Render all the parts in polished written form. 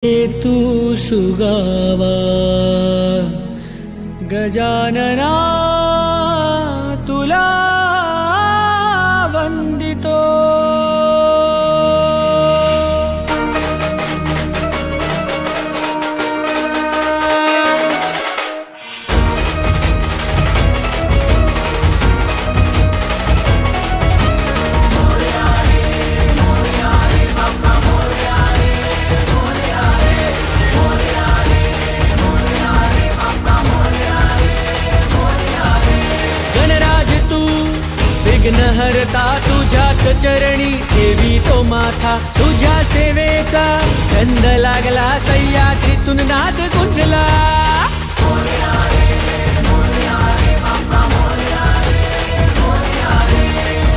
तू सुगावा गजानना तुला वंदितो। विघ्नहर्ता तुझ्याच चरणी ठेवी तो माथा, तुझ्या सेवेचा छंद लागला सह्याद्रीतून नाद गुंजला।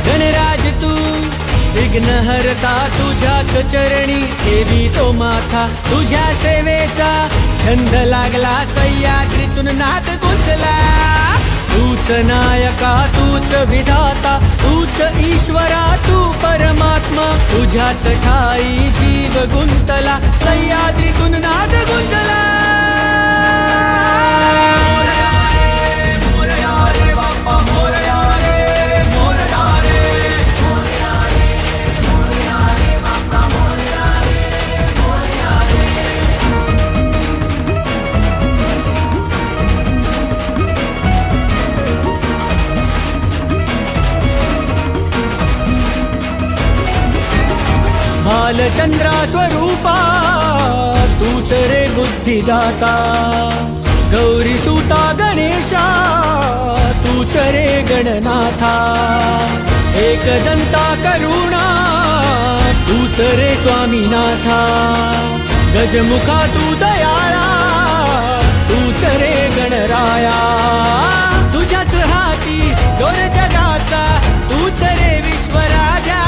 गणराज तू विघ्नहर्ता तुझ्याच चरणी ठेवी तो माथा, तुझ्या सेवेचा छंद लागला सह्याद्रीतून नाद गुंजला। तूच नायका तूच विधाता तूच ईश्वरा तू परमात्मा, तुझ्याच ठाई जीव गुंतला सह्याद्रीतून नाद गुंजला। बालचंद्रा स्वरूपा तूच रे बुद्धिदाता, गौरी सुता गणेशा तूच रे गणनाथा। एकदंता करुणा तूच रे स्वामीनाथा, गजमुखा तू दयाळा तूच रे गणराया। तुझ्याच हाती दोर जगाचा तूच रे विश्वराजा,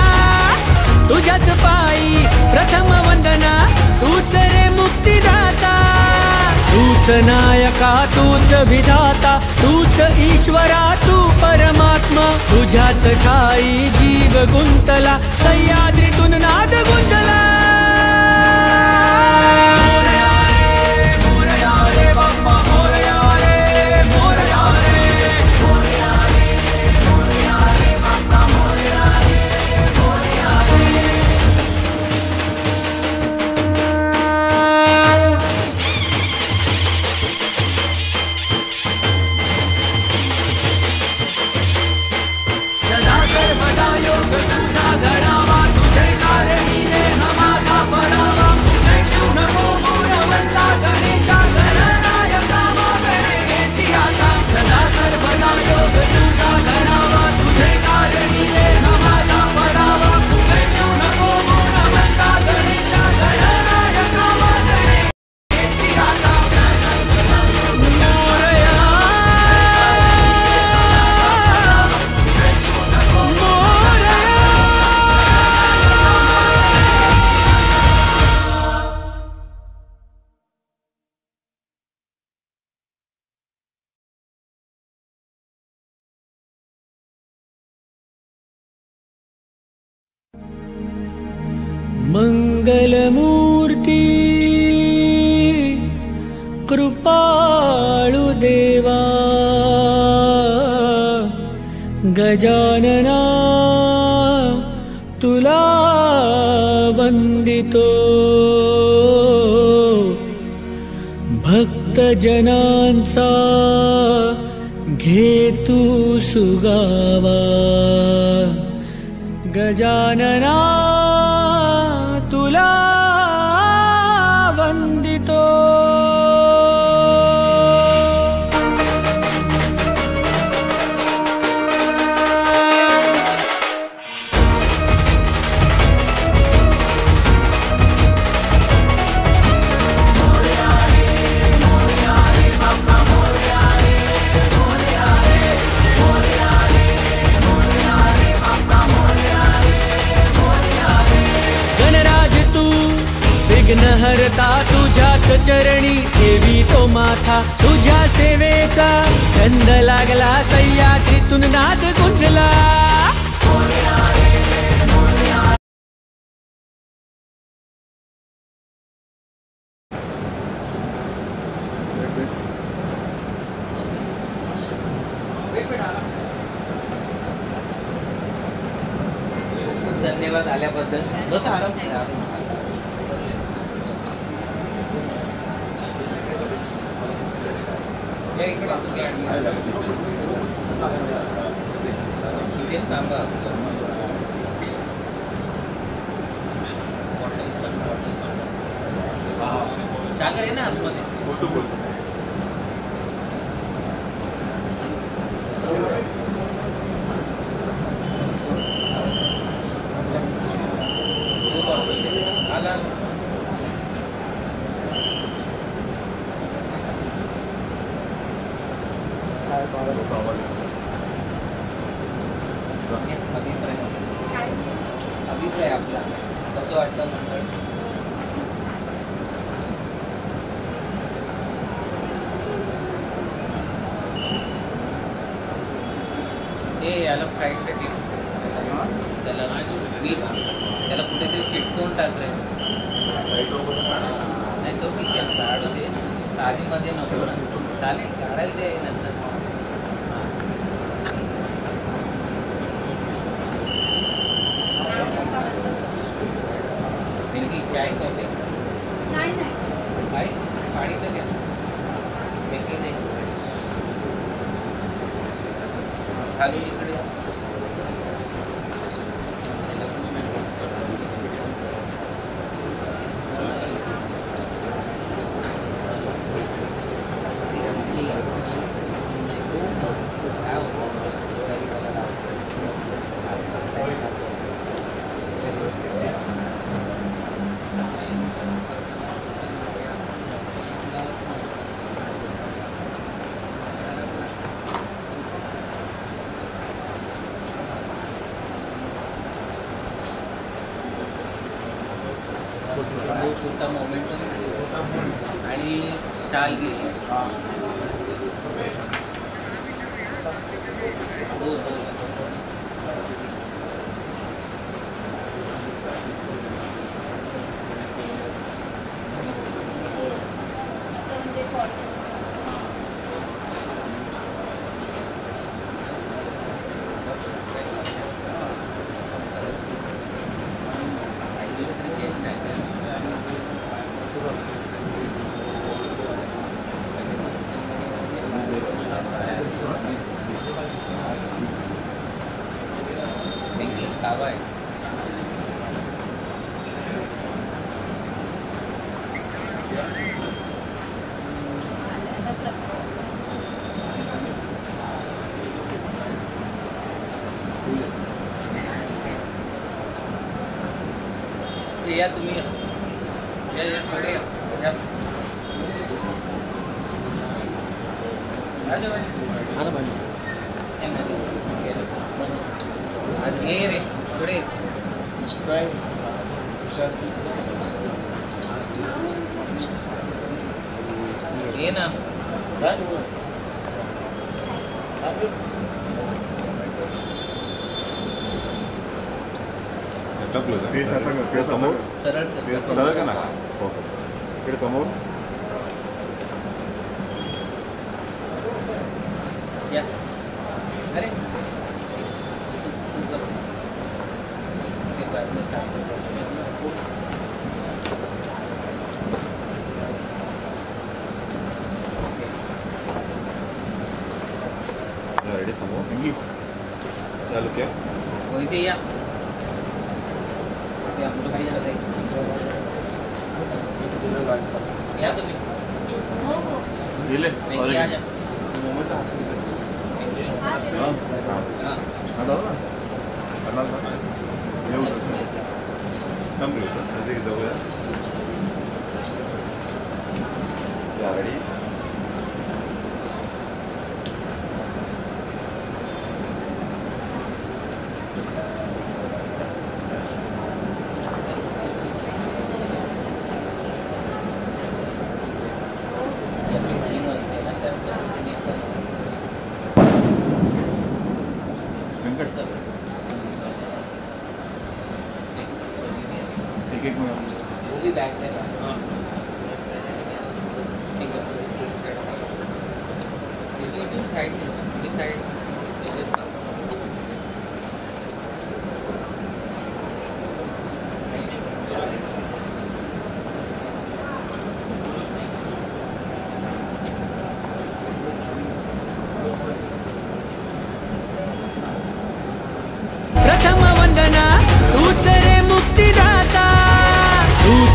तुझ्याच पायी प्रथम वंदना तूच रे मुक्तिदाता। तूच नायका तूच विधाता तूच ईश्वरा तू परमात्मा, तुझ्याच ठाई जीव गुंतला सह्याद्रीतून नाद गुंजला। मंगलमूर्ती कृपाळु देवा, गजानना तुला वंदितो। भक्तजनांचा घे तू सुगावा, गजानना तुला वंदितो। विघ्नहर्ता तुझ्याच चरणी ठेवी तो माथा, तुझ्या सेवेचा छंद लागला सह्याद्रीतून नाद गुंजला। धन्यवाद आल्याबद्दल. बस आराम या इकडे तुम्ही इथे थांबा. सागर आहे ना आतमध्ये. आला अभिप्राय आपला कसं वाटतं मंडळ? हे याला फाईट टीम त्याला त्याला कुठेतरी चिटकवून टाक रे. नाही तो ठीक आहे काढू दे. साडीमध्ये नको ना. चालेल काढायला दे नंतर. चाय कॉफी नाही काय पाणी तर घ्या. पेकी दे खाली इकडे. छोटा मोमेंट आणि शाल गेली. हवा आहे. या तुम्ही या पुढे या. आज ये रे पुढे ये ना. समोर सरळ का ना इकडे समोर या. अरे रेडी समोर चालू क्या कोणते या या तुम्ही दिले या जा. मोमेंट येऊ नजदीक जाऊया. रेडी वो भी बैग में था. साइड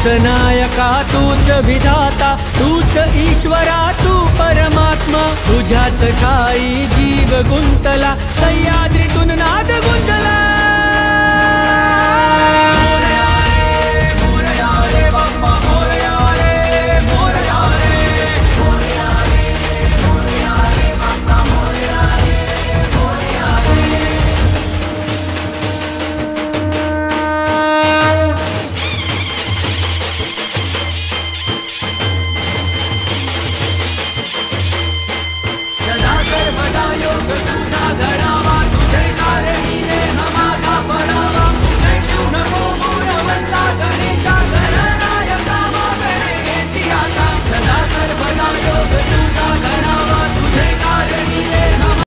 तूच नायका तूच विधाता तूच ईश्वरा तू परमात्मा तुझ्याच ठाई जीव गुंतला सह्याद्रीतून नाद गुंजला